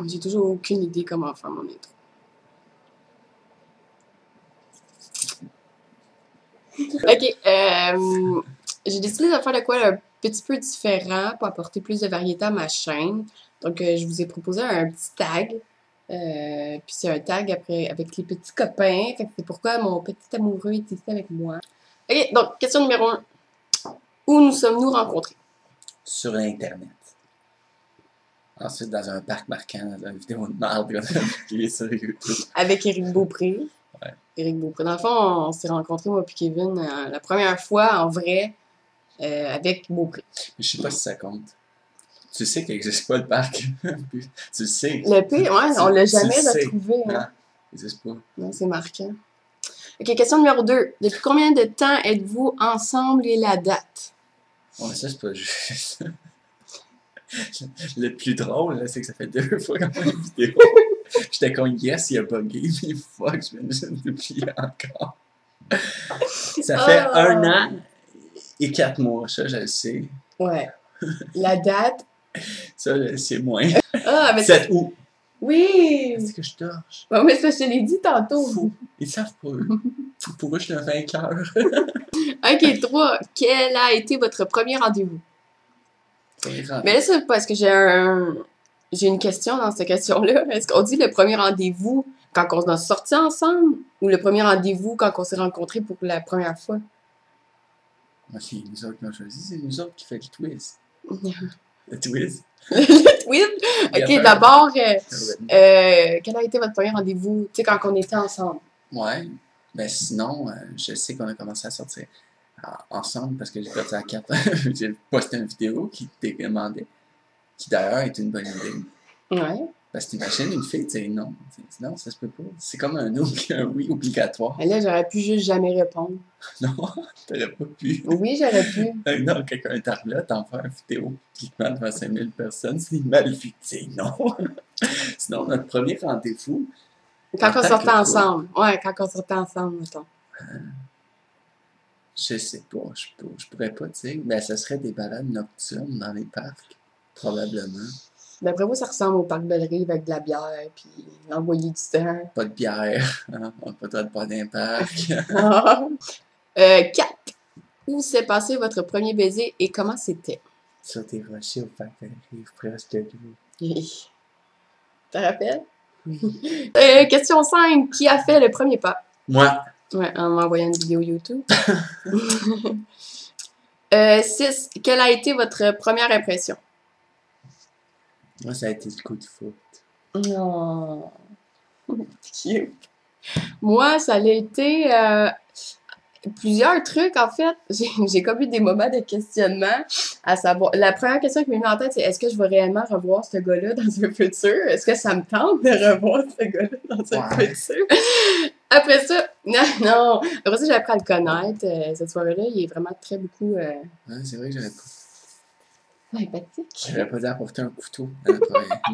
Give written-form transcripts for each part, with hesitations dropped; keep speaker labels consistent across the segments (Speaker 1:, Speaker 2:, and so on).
Speaker 1: J'ai toujours aucune idée comment faire mon intro. Ok, j'ai décidé de faire de quoi un petit peu différent pour apporter plus de variété à ma chaîne. Donc, je vous ai proposé un petit tag. Puis c'est un tag après avec les petits copains. Fait que c'est pourquoi mon petit amoureux est ici avec moi. Ok, donc, question numéro 1. Où nous sommes-nous rencontrés?
Speaker 2: Sur Internet. Ensuite, dans un parc marquant, dans une vidéo de marde qu'on a publiée sur YouTube.
Speaker 1: Avec Éric Beaupré.
Speaker 2: Ouais.
Speaker 1: Éric Beaupré. Dans le fond, on s'est rencontrés, moi et Kevin, la première fois en vrai avec Beaupré.
Speaker 2: Je sais pas si ça compte. Tu sais qu'il n'existe pas le parc. Tu le sais.
Speaker 1: Le pire, ouais, on l'a jamais
Speaker 2: tu le sais.
Speaker 1: retrouvé. Hein.
Speaker 2: Non, il n'existe pas.
Speaker 1: Non, c'est marquant. Ok, question numéro 2. Depuis combien de temps êtes-vous ensemble et la date?
Speaker 2: Ouais, ça, c'est pas juste. Le plus drôle, c'est que ça fait 2 fois qu'on a une vidéo. J'étais con, yes, il a bugué, mais fuck, je viens juste d'oublier encore. Ça fait 1 an et 4 mois, ça, je le sais.
Speaker 1: Ouais. La date?
Speaker 2: Ça, je le sais moins.
Speaker 1: Ah, mais
Speaker 2: 7 août.
Speaker 1: Oui!
Speaker 2: C'est que je torche.
Speaker 1: Ouais, mais ça, je te l'ai dit tantôt.
Speaker 2: Fou. Ils savent pas, eux. Pour eux, je suis un vainqueur.
Speaker 1: Ok, 3. Quel a été votre premier rendez-vous? Mais là, c'est parce que j'ai une question dans cette question-là. Est-ce qu'on dit le premier rendez-vous quand on a sorti ensemble ou le premier rendez-vous quand on s'est rencontrés pour la première fois?
Speaker 2: C'est nous autres qui l'ont choisi, c'est nous autres qui fait le twist. Le twist.
Speaker 1: Le twist? Ok, d'abord, quel a été votre premier rendez-vous, tu sais, quand on était ensemble?
Speaker 2: Ouais, ben sinon, je sais qu'on a commencé à sortir ensemble parce que j'ai fait ça à 4 ans. J'ai posté une vidéo qui t'est demandée, qui d'ailleurs est une bonne idée.
Speaker 1: Ouais.
Speaker 2: Parce que t'imagines une fille, tu sais, non. Non, ça se peut pas. C'est comme un non et un oui obligatoire.
Speaker 1: Et là, j'aurais pu juste jamais répondre.
Speaker 2: Non, t'aurais pas pu.
Speaker 1: Oui, j'aurais pu.
Speaker 2: Non, quelqu'un t'arrive là, t'en fais une vidéo publiquement devant 5000 personnes, c'est mal vu. Non. Sinon, notre premier rendez-vous.
Speaker 1: Quand on sortait ensemble. Ouais, quand on sortait ensemble, mettons.
Speaker 2: Je sais pas, je pourrais pas dire, mais ça serait des balades nocturnes dans les parcs, probablement.
Speaker 1: D'après moi, ça ressemble au parc Belle-Rive avec de la bière, puis envoyer du sang.
Speaker 2: Pas de bière, hein? On n'a pas le droit de boire dans les parcs.
Speaker 1: 4. Où s'est passé votre premier baiser et comment c'était?
Speaker 2: Sur des rochers au parc Belle-Rive, presque de l'eau.
Speaker 1: T'en rappelles?
Speaker 2: Oui.
Speaker 1: Question 5. Qui a fait le premier pas?
Speaker 2: Moi.
Speaker 1: Ouais, en m'envoyant une vidéo YouTube. 6. Quelle a été votre première impression?
Speaker 2: Moi, ça a été le coup de foot.
Speaker 1: Oh, cute. Moi, ça a été plusieurs trucs, en fait. J'ai comme eu des moments de questionnement à savoir. La première question qui m'est venue en tête, c'est est-ce que je vais réellement revoir ce gars-là dans un futur? Est-ce que ça me tente de revoir ce gars-là dans un futur? Après ça, non. Après ça, j'ai appris à le connaître. Cette soirée-là, il est vraiment très beaucoup.
Speaker 2: Ouais, c'est vrai que j'aurais pas.
Speaker 1: Sympathique.
Speaker 2: J'aurais pas dû apporter un couteau, une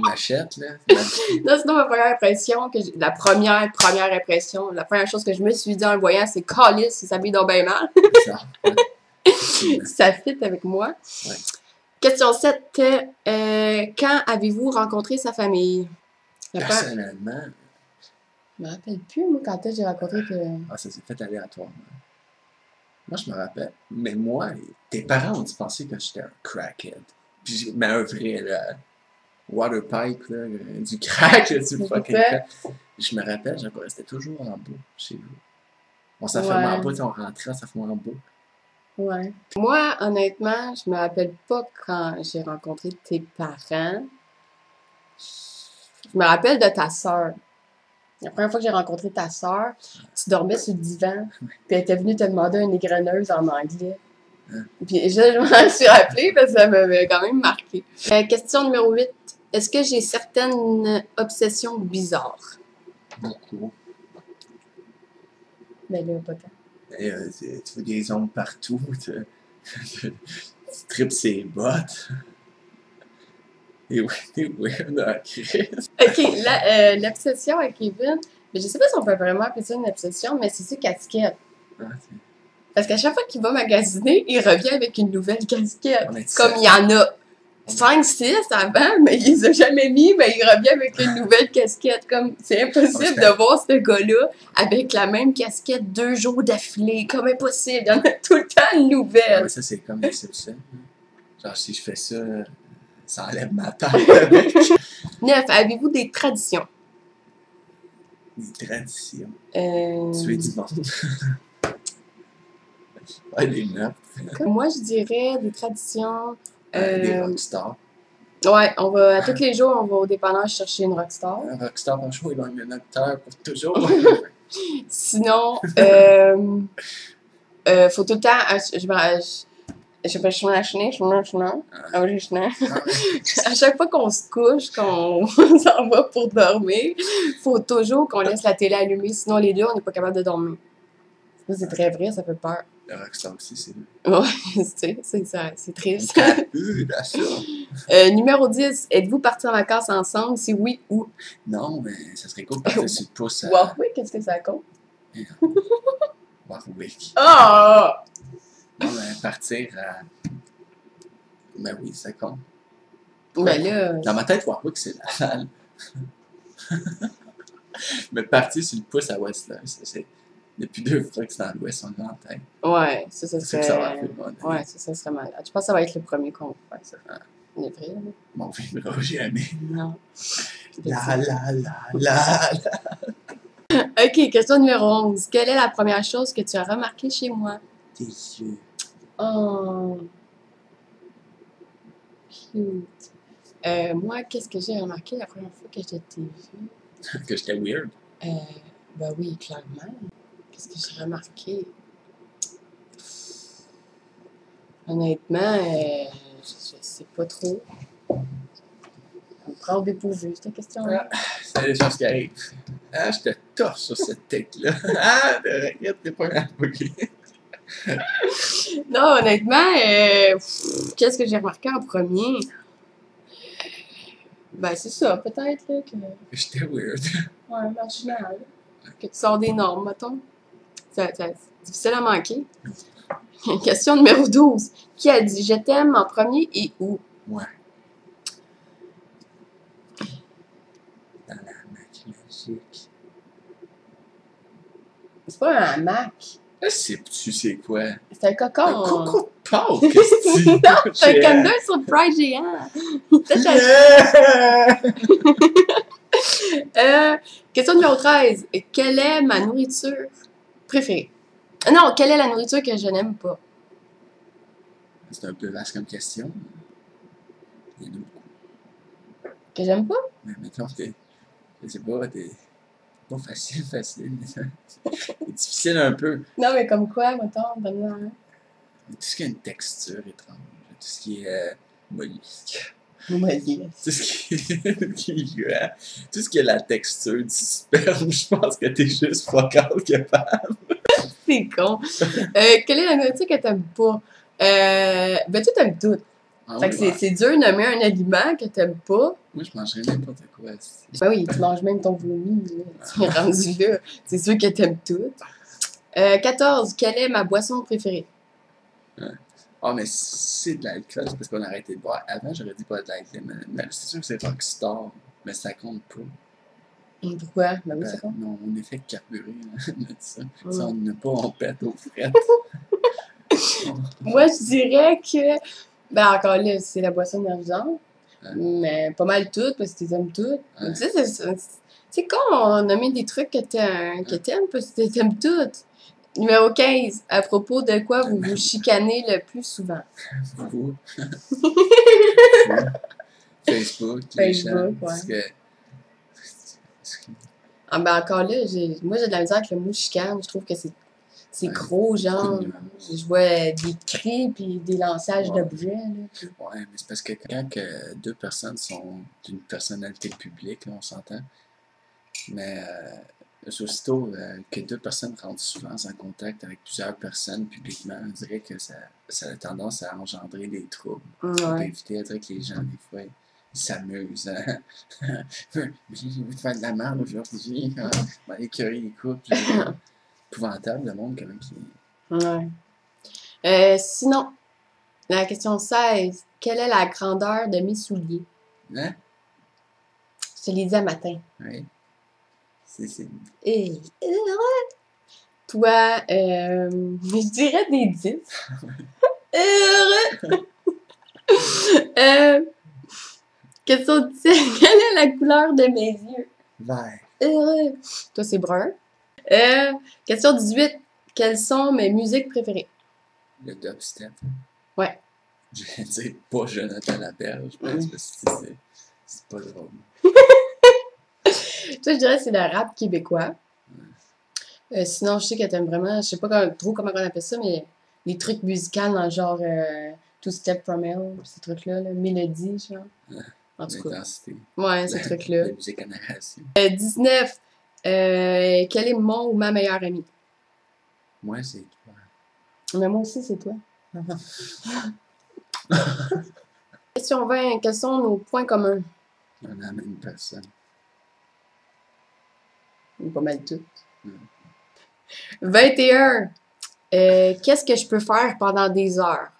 Speaker 2: machette, là.
Speaker 1: Non, sinon, ma première impression, la première impression, la première chose que je me suis dit en le voyant, c'est Calice, il s'habille donc bien mal.
Speaker 2: Ça, ouais.
Speaker 1: Ça fit avec moi.
Speaker 2: Ouais.
Speaker 1: Question 7. Quand avez-vous rencontré sa famille?
Speaker 2: Personnellement.
Speaker 1: Je me rappelle plus, moi, quand j'ai rencontré que.
Speaker 2: Ah, ça s'est fait aléatoirement. Moi, je me rappelle. Mais moi, tes parents ont dû penser que j'étais un crackhead. Puis, mais un vrai, là. Waterpipe, là, du crack, là, du fucking crack. Je me rappelle, je restais toujours en bas chez vous. On s'enfermait en bas, on rentrait, on s'enfermait en bas.
Speaker 1: Ouais. Moi, honnêtement, je me rappelle pas quand j'ai rencontré tes parents. Je me rappelle de ta sœur. La première fois que j'ai rencontré ta sœur, tu dormais sur le divan, puis elle était venue te demander une égreneuse en anglais. Puis je m'en suis rappelée parce que ça m'avait quand même marqué. Question numéro 8. Est-ce que j'ai certaines obsessions bizarres?
Speaker 2: Beaucoup.
Speaker 1: Ben là, pas tant.
Speaker 2: Tu vois des ongles partout, tu tripes ses bottes. Et oui, t'es weird dans la crise.
Speaker 1: Ok, l'obsession avec Kevin, je sais pas si on peut vraiment appeler ça une obsession, mais c'est ses casquettes. Parce qu'à chaque fois qu'il va magasiner, il revient avec une nouvelle casquette. Comme il y en a 5-6 avant, mais il les a jamais mis, mais il revient avec une nouvelle casquette. Comme, c'est impossible de voir ce gars-là avec la même casquette 2 jours d'affilée. Comme impossible. Il y en a tout le temps une
Speaker 2: Ah,
Speaker 1: nouvelle.
Speaker 2: mais ça, c'est comme les Simpsons. Genre, si je fais ça, ça enlève ma tête avec
Speaker 1: 9. Avez-vous des traditions?
Speaker 2: des traditions.
Speaker 1: Euh,
Speaker 2: Tuer du monde. Ouais, des meurtres.
Speaker 1: Moi, je dirais des traditions.
Speaker 2: Des rockstars.
Speaker 1: Ouais, on va, à tous les jours, on va au dépanneur chercher une rockstar.
Speaker 2: Un rockstar, franchement, il va être un acteur pour toujours.
Speaker 1: Sinon, faut tout le temps. À chaque fois qu'on se couche, qu'on s'en va pour dormir, faut toujours qu'on laisse la télé allumée. Sinon, les deux, on n'est pas capable de dormir. Ça, c'est très vrai, ça fait peur.
Speaker 2: Le rockstar aussi, c'est lui.
Speaker 1: Ouais, tu sais, c'est triste.
Speaker 2: Là, ça.
Speaker 1: Numéro 10, êtes-vous partis en vacances ensemble? Si oui, où?
Speaker 2: Non, mais ça serait cool de partir sur le pouce à
Speaker 1: Warwick, qu'est-ce que ça compte?
Speaker 2: Warwick.
Speaker 1: Ah!
Speaker 2: Non, mais partir à. Ben oui, ça compte.
Speaker 1: Ben là,
Speaker 2: Dans ma tête, Warwick, c'est la salle. Mais partir sur le pouce à Whistler, c'est. Depuis 2 fois que c'est dans l'Ouest, on l'a en tête.
Speaker 1: ouais, ça
Speaker 2: C'est
Speaker 1: serait.
Speaker 2: que ça va faire bon.
Speaker 1: Ouais, ça serait malade. Je pense que ça va être le premier qu'on va faire ça. On est prêt, là?
Speaker 2: Mon vivra jamais.
Speaker 1: Non.
Speaker 2: La.
Speaker 1: Ok, question numéro 11. Quelle est la première chose que tu as remarqué chez moi?
Speaker 2: Tes yeux.
Speaker 1: Oh. Cute. Moi, qu'est-ce que j'ai remarqué la première fois que je t'ai vu?
Speaker 2: Que j'étais weird.
Speaker 1: Ben oui, clairement. Qu'est-ce que j'ai remarqué? Honnêtement, je sais pas trop. Ça me prend au dépourvu, cette question-là.
Speaker 2: C'est des choses qui arrivent. Ah, je te torche sur cette tête-là. Ah, regarde, t'es pas un
Speaker 1: Non, honnêtement, qu'est-ce que j'ai remarqué en premier? Ben, c'est ça, peut-être, là, que...
Speaker 2: J'étais weird.
Speaker 1: Ouais, marginal. Que tu sors des normes, mettons. C'est difficile à manquer. Question numéro 12. Qui a dit « Je t'aime » en premier et où?
Speaker 2: Ouais. Dans la Mac magique.
Speaker 1: C'est pas un hamac.
Speaker 2: Sais-tu c'est quoi?
Speaker 1: C'est un cocon.
Speaker 2: Un coco de Pâques, qu'est-ce que tu
Speaker 1: Non, c'est un Kinder Surprise géant. Question numéro 13. Quelle est ma nourriture préférée? Non, quelle est la nourriture que je n'aime pas?
Speaker 2: C'est un peu vaste comme question. Il y en a beaucoup.
Speaker 1: Que j'aime pas?
Speaker 2: Mais mettons que, je sais pas, t'es pas facile. C'est difficile un peu.
Speaker 1: Non, mais comme quoi, mettons, donne-moi un.
Speaker 2: Tout ce qui a une texture étrange, tout ce qui est mollusque,
Speaker 1: Mollier.
Speaker 2: tout ce tout ce qui a la texture du sperme, je pense que t'es juste fuck out capable.
Speaker 1: C'est con. Quelle est la nourriture que t'aimes pas? Ben, toi, t'aimes tout.
Speaker 2: Ah,
Speaker 1: Fait que
Speaker 2: ouais.
Speaker 1: c'est dur de nommer un aliment que t'aimes pas.
Speaker 2: Moi, je mangerais n'importe quoi.
Speaker 1: Ben oui, tu manges même ton vomi, là. Tu es rendu là. C'est sûr que t'aimes tout. 14. Quelle est ma boisson préférée?
Speaker 2: Ah, mais c'est de l'alcool, c'est parce qu'on a arrêté de boire. Avant, j'aurais dit pas de l'alcool, mais c'est sûr que c'est Rockstar, mais ça compte pas.
Speaker 1: Pourquoi? Ben oui, c'est con.
Speaker 2: Non, on est fait carburer, on a dit ça.
Speaker 1: Mm.
Speaker 2: Ça, on n'a pas, on pète aux frettes.
Speaker 1: Moi, je dirais que, ben encore là, c'est la boisson énergisante, mais pas mal toutes, parce que tu aimes toutes.
Speaker 2: Ouais.
Speaker 1: Tu sais, c'est con, on a mis des trucs que t'aimes, parce que t'aimes toutes. Numéro 15. À propos de quoi vous vous chicanez le plus souvent?
Speaker 2: Vous. Facebook, les gens,
Speaker 1: Facebook, ouais.
Speaker 2: parce que...
Speaker 1: Ah ben encore là, moi j'ai de la misère avec le mot chicane. Je trouve que c'est
Speaker 2: Ouais,
Speaker 1: gros, genre.
Speaker 2: beaucoup de nuances.
Speaker 1: Je vois des cris puis des lançages
Speaker 2: Ouais.
Speaker 1: d'objets, là. Puis-
Speaker 2: Ouais, mais c'est parce que quand que 2 personnes sont d'une personnalité publique, là, on s'entend, mais aussitôt que 2 personnes rentrent souvent en contact avec plusieurs personnes publiquement, on dirait que ça a tendance à engendrer des troubles. On peut
Speaker 1: Ouais.
Speaker 2: éviter, on dirait que les gens, des fois, ils s'amusent. Hein? J'ai envie de faire de la merde aujourd'hui. Hein? On va aller cueillir les coupes. Épouvantable, le monde, quand même, qui...
Speaker 1: Ouais. Sinon, la question 16. quelle est la grandeur de mes souliers?
Speaker 2: Hein?
Speaker 1: Je te l'ai dit à matin.
Speaker 2: Oui. C'est...
Speaker 1: Et, toi, je dirais des 10. Question 17. Quelle est la couleur de mes yeux?
Speaker 2: Vert.
Speaker 1: Toi, c'est brun. Question 18. Quelles sont mes musiques préférées?
Speaker 2: Le dubstep.
Speaker 1: Ouais.
Speaker 2: Je vais dire pas Jonathan Laberge, parce que c'est pas drôle.
Speaker 1: Toi, je dirais que c'est le rap québécois. Sinon, je sais que t'aimes vraiment, je sais pas trop comment on appelle ça, mais les trucs musicaux dans le genre Two Step From Hell, ces trucs-là, Mélodie, genre. En tout cas.
Speaker 2: L'intensité.
Speaker 1: Ouais, ces trucs-là.
Speaker 2: La musique en narration.
Speaker 1: 19. Quel est mon ou ma meilleure amie?
Speaker 2: Moi, c'est toi.
Speaker 1: Mais moi aussi, c'est toi. Question 20. Quels sont nos points communs?
Speaker 2: On a la même personne.
Speaker 1: Pas mal tout. 21. Qu'est-ce que je peux faire pendant des heures?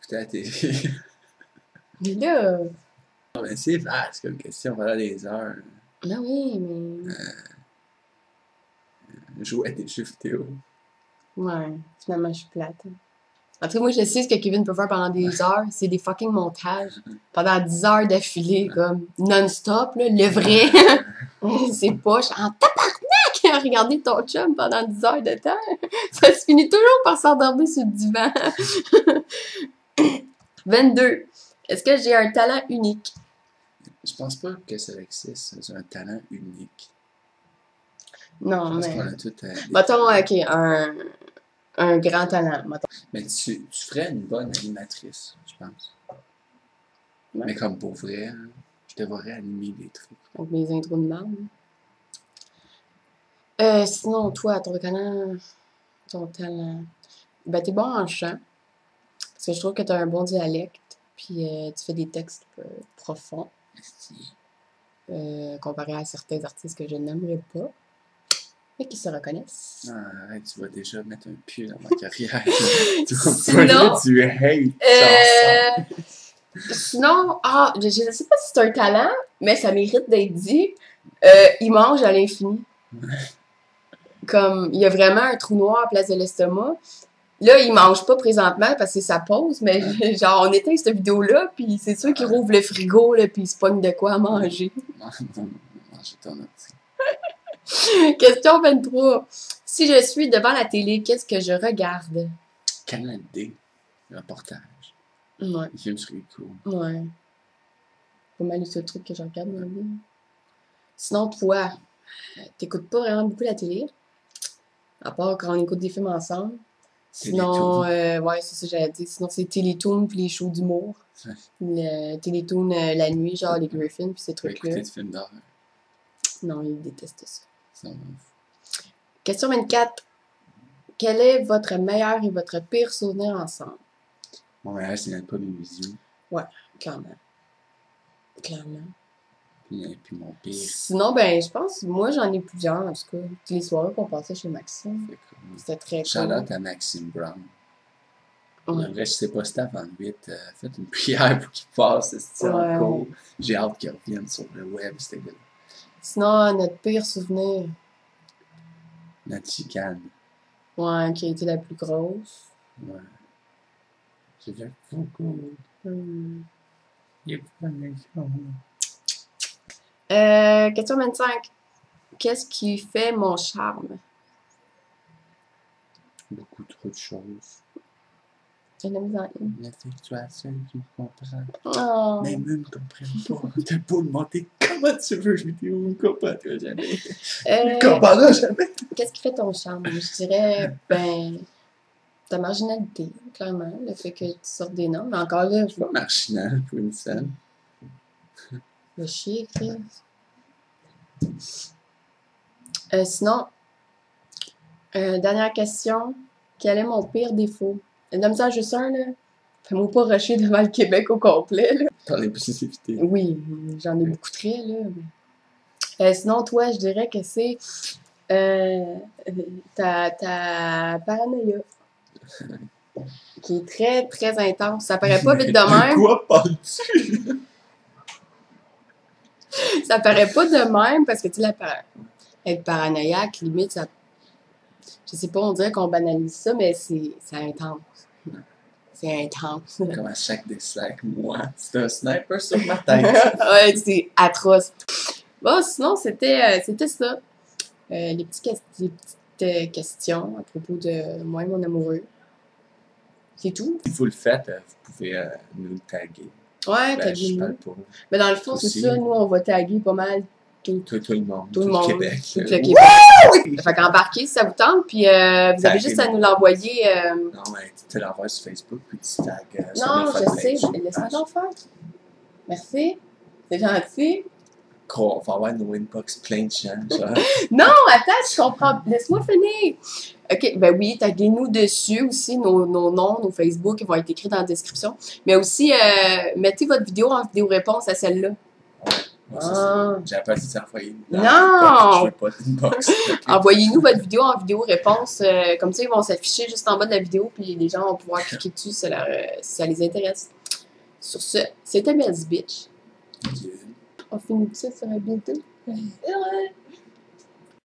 Speaker 2: Écoutez la télé.
Speaker 1: Mais là,
Speaker 2: Ah, ben, c'est vaste comme question, pendant des heures.
Speaker 1: ben oui, mais...
Speaker 2: Jouer à des jeux vidéo.
Speaker 1: Ouais, finalement, je suis plate. En tout cas, moi, je sais ce que Kevin peut faire pendant des heures. C'est des fucking montages. Pendant 10 heures d'affilée, comme non-stop, là, le vrai. C'est poche. En tabarnak! Regarder ton chum pendant 10 heures de temps. Ça se finit toujours par s'endormir sur le divan. 22. Est-ce que j'ai un talent unique?
Speaker 2: Je pense pas que ça existe. C'est un talent unique.
Speaker 1: Non,
Speaker 2: Je pense
Speaker 1: mais...
Speaker 2: qu'on a tout des
Speaker 1: Mettons,
Speaker 2: talents.
Speaker 1: OK, un grand talent, mettons.
Speaker 2: Mais tu ferais une bonne animatrice, je pense.
Speaker 1: Ouais.
Speaker 2: Mais comme pour vrai, hein, je devrais animer des trucs.
Speaker 1: Donc, mes intros de merde. Sinon, toi, ton talent... Ben, t'es bon en chant. Parce que je trouve que t'as un bon dialecte. Puis, tu fais des textes profonds. Comparé à certains artistes que je n'aimerais pas. Mais qui se reconnaissent.
Speaker 2: Ah, arrête, tu vas déjà mettre un pied dans ma carrière.
Speaker 1: Sinon...
Speaker 2: tu hate
Speaker 1: Sinon, je sais pas si c'est un talent, mais ça mérite d'être dit. Il mange à l'infini. Comme, il y a vraiment un trou noir à place de l'estomac. Là, il mange pas présentement parce que c'est sa pause, mais genre, on éteint cette vidéo-là, puis c'est sûr qu'il rouvre le frigo, là, puis il se pogne de quoi à manger.
Speaker 2: Manger ton ordi.
Speaker 1: Question 23. Si je suis devant la télé, qu'est-ce que je regarde?
Speaker 2: Canal D, reportage.
Speaker 1: Ouais,
Speaker 2: Les films sur les cours.
Speaker 1: ouais. Pas mal le seul truc que je regarde dans la vie. Sinon, toi, t'écoutes pas vraiment beaucoup la télé, à part quand on écoute des films ensemble. Sinon, ouais, c'est ça que j'allais dire. Sinon, c'est Télétoon puis les shows d'humour.
Speaker 2: Ouais.
Speaker 1: Le Télétoon la nuit, genre les Griffins puis ces
Speaker 2: Tu peux
Speaker 1: trucs-là.
Speaker 2: écouter des films d'horreur.
Speaker 1: Non, ils détestent ça.
Speaker 2: Ça va.
Speaker 1: Question 24. Quel est votre meilleur et votre pire souvenir ensemble?
Speaker 2: Mon meilleur, c'est même pas mes bisous.
Speaker 1: Ouais, clairement. Clairement.
Speaker 2: Puis mon pire.
Speaker 1: Sinon, ben, je pense, moi, j'en ai plusieurs, en tout cas. Les soirées qu'on passait chez Maxime.
Speaker 2: Fait que,
Speaker 1: C'était très cool.
Speaker 2: Shout-out à Maxime Brown.
Speaker 1: Ouais.
Speaker 2: En vrai, je sais pas si c'était avant le 8. Faites une prière pour qu'il passe. C'est
Speaker 1: Ouais.
Speaker 2: cool. J'ai hâte qu'il revienne sur le web. C'était good.
Speaker 1: Sinon, notre pire souvenir,
Speaker 2: Notre chicane.
Speaker 1: ouais, qui a été la plus grosse.
Speaker 2: Ouais. J'ai fait beaucoup. Il est pas méchant.
Speaker 1: Question 25. Qu'est-ce qui fait mon charme?
Speaker 2: Beaucoup trop de choses.
Speaker 1: J'ai la mise en une.
Speaker 2: Mais tu es la seule qui me comprend.
Speaker 1: Oh.
Speaker 2: Même eux ne comprennent pas. T'as beau demander comment tu veux jouer vidéo, on ne comprendra jamais. On ne comprendra jamais.
Speaker 1: Qu'est-ce qui fait ton charme? Je dirais, ben, ta marginalité, clairement. Le fait que tu sortes des noms. Mais encore là,
Speaker 2: Je suis pas marginal pour une scène.
Speaker 1: le chier, Chris. Sinon, dernière question. Quel est mon pire défaut? Une misère juste un, là. Fais-moi pas rusher devant le Québec au complet, là.
Speaker 2: Par l'impulsivité.
Speaker 1: Oui, j'en ai beaucoup de traits, là. Sinon, toi, je dirais que c'est ta paranoïa. qui est très, très intense. Ça paraît pas vite de même.
Speaker 2: De quoi parles-tu?
Speaker 1: Ça paraît pas de même parce que, tu sais, être paranoïaque, limite, ça. Je sais pas, on dirait qu'on banalise ça, mais c'est intense. C'est intense.
Speaker 2: Comme à chaque dislike, moi, c'est un sniper sur ma tête.
Speaker 1: Ouais, c'est atroce. Bon, sinon, c'était ça. Les petites questions à propos de moi et mon amoureux. C'est tout.
Speaker 2: Si vous le faites, vous pouvez nous taguer.
Speaker 1: Ouais,
Speaker 2: Ben, je
Speaker 1: taguez-nous.
Speaker 2: parle pour
Speaker 1: Mais dans le fond, c'est
Speaker 2: aussi.
Speaker 1: ça, nous, on va taguer pas mal tout
Speaker 2: le monde.
Speaker 1: le monde.
Speaker 2: Québec.
Speaker 1: Tout le Québec. Fait qu'embarquez si ça vous tente, puis vous avez juste à nous l'envoyer.
Speaker 2: Non, mais tu te l'envoies sur Facebook, puis tu tags sur
Speaker 1: Non,
Speaker 2: notre
Speaker 1: je sais,
Speaker 2: fanpage.
Speaker 1: laisse-moi donc faire. Merci. C'est gentil.
Speaker 2: On va avoir nos inbox plein de gens, genre.
Speaker 1: Non, attends, je comprends. Laisse-moi finir. OK, ben oui, taguez-nous dessus aussi. Nos noms, nos Facebook, ils vont être écrits dans la description. Mais aussi, mettez votre vidéo en vidéo-réponse à celle-là.
Speaker 2: Ouais, ça, j'ai pas dit d'envoyer une
Speaker 1: Non!
Speaker 2: Je veux pas d'inbox.
Speaker 1: Envoyez-nous votre vidéo en vidéo-réponse. Comme ça, ils vont s'afficher juste en bas de la vidéo, puis les gens vont pouvoir cliquer dessus si ça les intéresse. Sur ce, c'était Mel's Bitch. On finit tout ça sur un bientôt. Ouais.